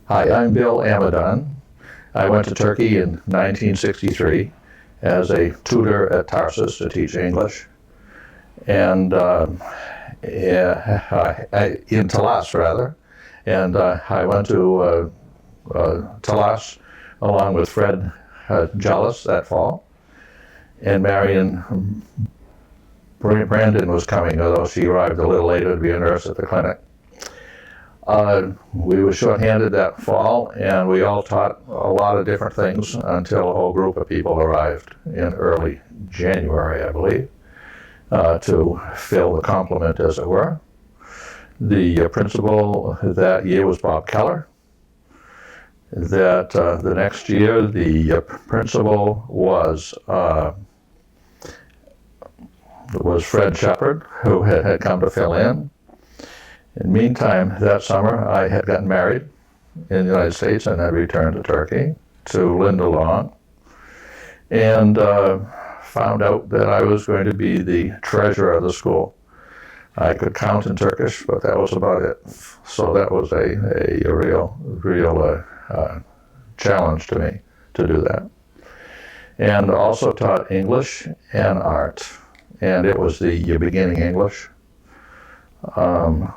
Hi, I'm Bill Amidon. I went to Turkey in 1963 as a tutor at Tarsus to teach English, and in Talas rather. And I went to Talas along with Fred Jallis that fall, and Marion Brandon was coming, although she arrived a little later to be a nurse at the clinic. We were shorthanded that fall, and we all taught a lot of different things until a whole group of people arrived in early January, I believe, to fill the complement, as it were. The principal that year was Bob Keller. The next year, the principal was Fred Shepard, who had come to fill in. In the meantime, that summer, I had gotten married in the United States and had returned to Turkey to Linda Long, and found out that I was going to be the treasurer of the school. I could count in Turkish, but that was about it. So that was a real challenge to me to do that. And also taught English and art, and it was the beginning English.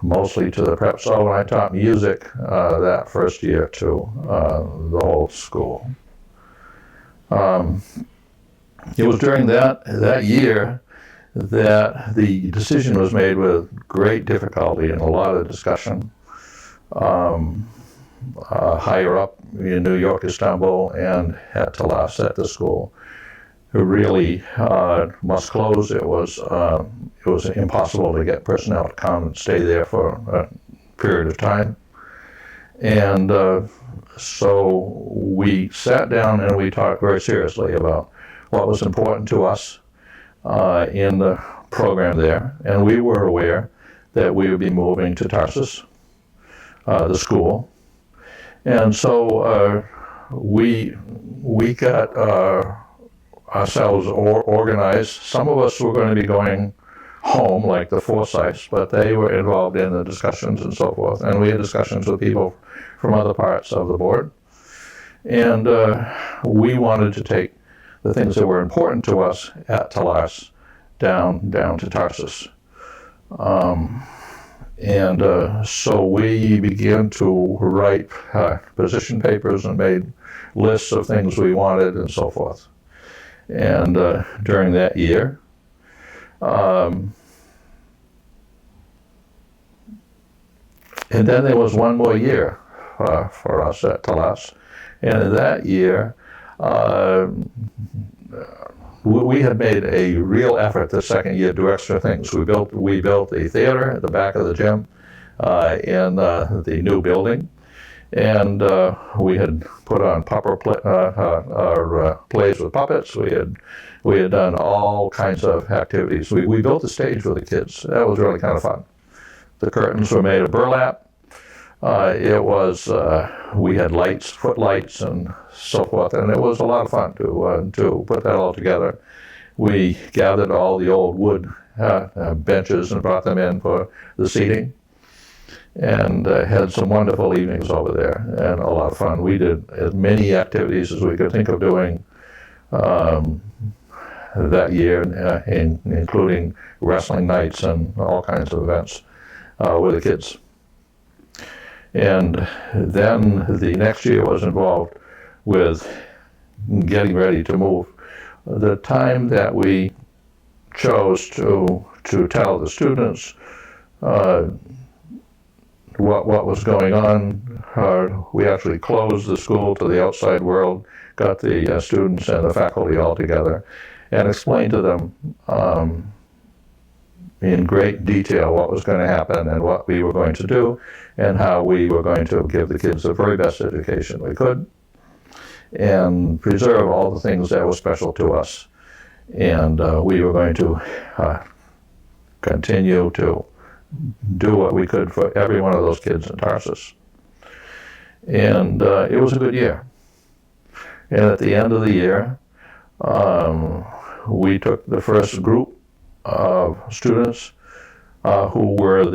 Mostly to the prep. So when I taught music that first year to the whole school. It was during that year that the decision was made with great difficulty and a lot of discussion higher up in New York, Istanbul, and at Talas at the school. It really must close. It was impossible to get personnel to come and stay there for a period of time. And so we sat down and we talked very seriously about what was important to us in the program there. And we were aware that we would be moving to Tarsus, the school. And so we got ourselves organized. Some of us were going to be going home, like the Forsyths, but they were involved in the discussions and so forth. And we had discussions with people from other parts of the board. And we wanted to take the things that were important to us at Talas down to Tarsus. So we began to write position papers and made lists of things we wanted and so forth. And during that year, and then there was one more year for us at Talas. And in that year, we had made a real effort the second year to do extra things. We built a theater at the back of the gym in the new building. And we had put on plays with puppets. We had done all kinds of activities. We built a stage for the kids. That was really kind of fun. The curtains were made of burlap. We had lights, footlights, and so forth, and it was a lot of fun to put that all together. We gathered all the old wood benches and brought them in for the seating, and had some wonderful evenings over there, and a lot of fun. We did as many activities as we could think of doing that year, including wrestling nights and all kinds of events with the kids. And then the next year was involved with getting ready to move. The time that we chose to tell the students what was going on, we actually closed the school to the outside world, got the students and the faculty all together, and explained to them in great detail what was going to happen and what we were going to do and how we were going to give the kids the very best education we could and preserve all the things that were special to us. And we were going to continue to do what we could for every one of those kids in Tarsus. And it was a good year. And at the end of the year, we took the first group of students who were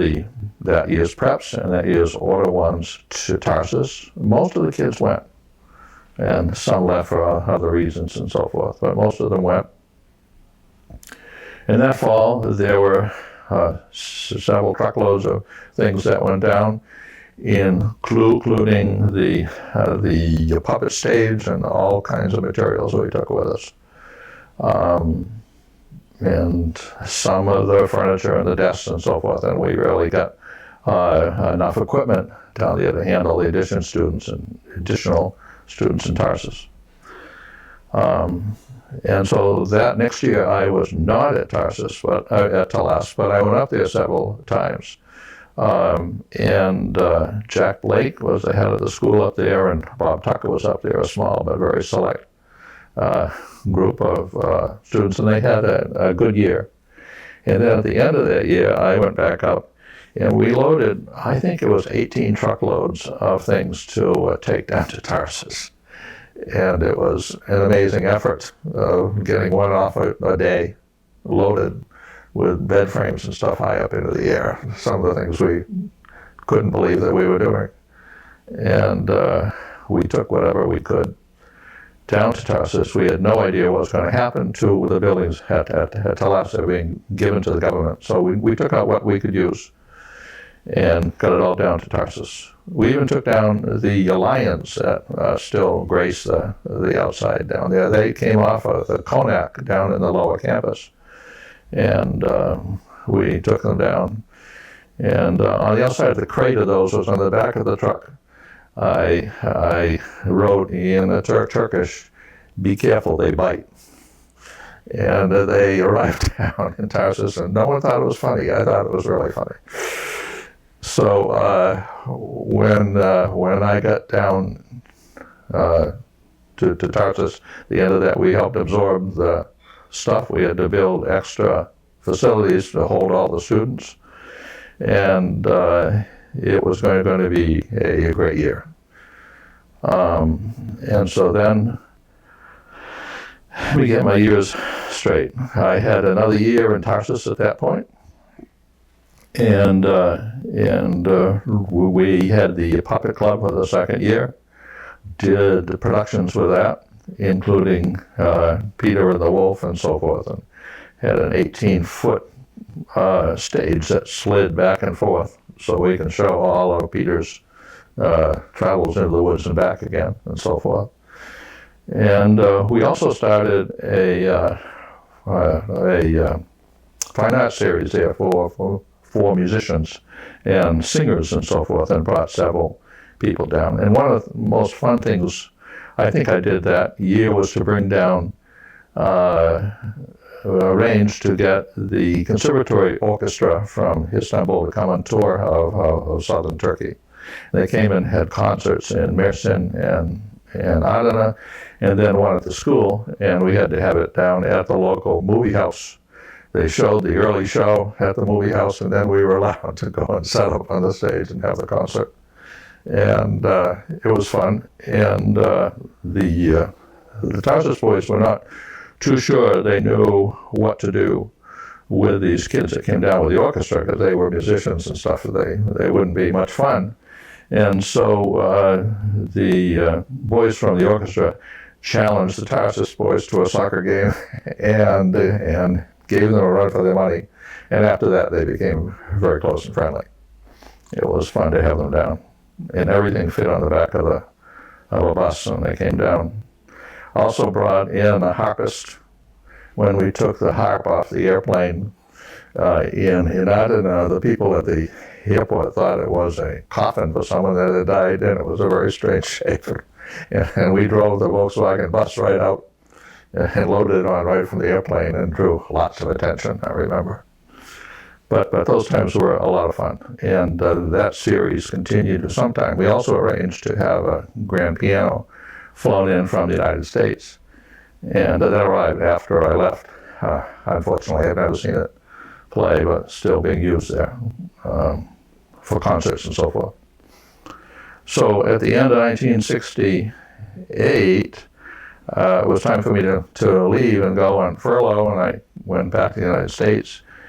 that year's preps and that year's order ones to Tarsus. Most of the kids went, and some left for other reasons and so forth, but most of them went. In that fall, there were several truckloads of things that went down, including the puppet stage and all kinds of materials we took with us. And some of the furniture and the desks and so forth, and we really got enough equipment down there to handle the additional students in Tarsus. And so that next year I was not at Tarsus, but at Talas, but I went up there several times. And Jack Blake was the head of the school up there, and Bob Tucker was up there, a small but very select group of students, and they had a good year. And then at the end of that year, I went back up, and we loaded, I think it was 18 truckloads of things to take down to Tarsus. And it was an amazing effort, getting one off a day, loaded with bed frames and stuff high up into the air. Some of the things we couldn't believe that we were doing. And we took whatever we could down to Tarsus. We had no idea what was going to happen to the buildings at Talas that were being given to the government. So we took out what we could use and got it all down to Tarsus. We even took down the lions that still grace the outside down there. They came off of the Konak down in the lower campus, and we took them down. And on the outside of the crate of those was on the back of the truck. I wrote in a Turkish, "Be careful, they bite." And they arrived down in Tarsus, and no one thought it was funny. I thought it was really funny. So when I got down to Tarsus, the end of that, we helped absorb the stuff. We had to build extra facilities to hold all the students, and it was going to be a great year. And so then, let me get my years straight. I had another year in Tarsus at that point. And we had the puppet club for the second year, did the productions with that, including Peter and the Wolf and so forth, and had an 18-foot stage that slid back and forth so we can show all of Peter's travels into the woods and back again and so forth. And we also started a fine arts series there for musicians and singers and so forth, and brought several people down. And one of the most fun things I think I did that year was to bring down, arrange to get the conservatory orchestra from Istanbul to come on tour of southern Turkey. They came and had concerts in Mersin and Adana, and then one at the school, and we had to have it down at the local movie house. They showed the early show at the movie house, and then we were allowed to go and set up on the stage and have the concert. And it was fun. And the Tarsus boys were not too sure they knew what to do with these kids that came down with the orchestra, because they were musicians and stuff. They wouldn't be much fun. And so the boys from the orchestra challenged the Tarsus boys to a soccer game and gave them a run for their money. And after that, they became very close and friendly. It was fun to have them down. And everything fit on the back of a bus, and they came down. Also brought in a harpist when we took the harp off the airplane in Adana. The people at the airport thought it was a coffin for someone that had died, and it was a very strange shape. And we drove the Volkswagen bus right out and loaded it on right from the airplane, and drew lots of attention, I remember. But those times were a lot of fun, and that series continued for some time. We also arranged to have a grand piano flown in from the United States, and that arrived after I left. Unfortunately, I've never seen it play, but still being used there for concerts and so forth. So at the end of 1968, it was time for me to leave and go on furlough, and I went back to the United States.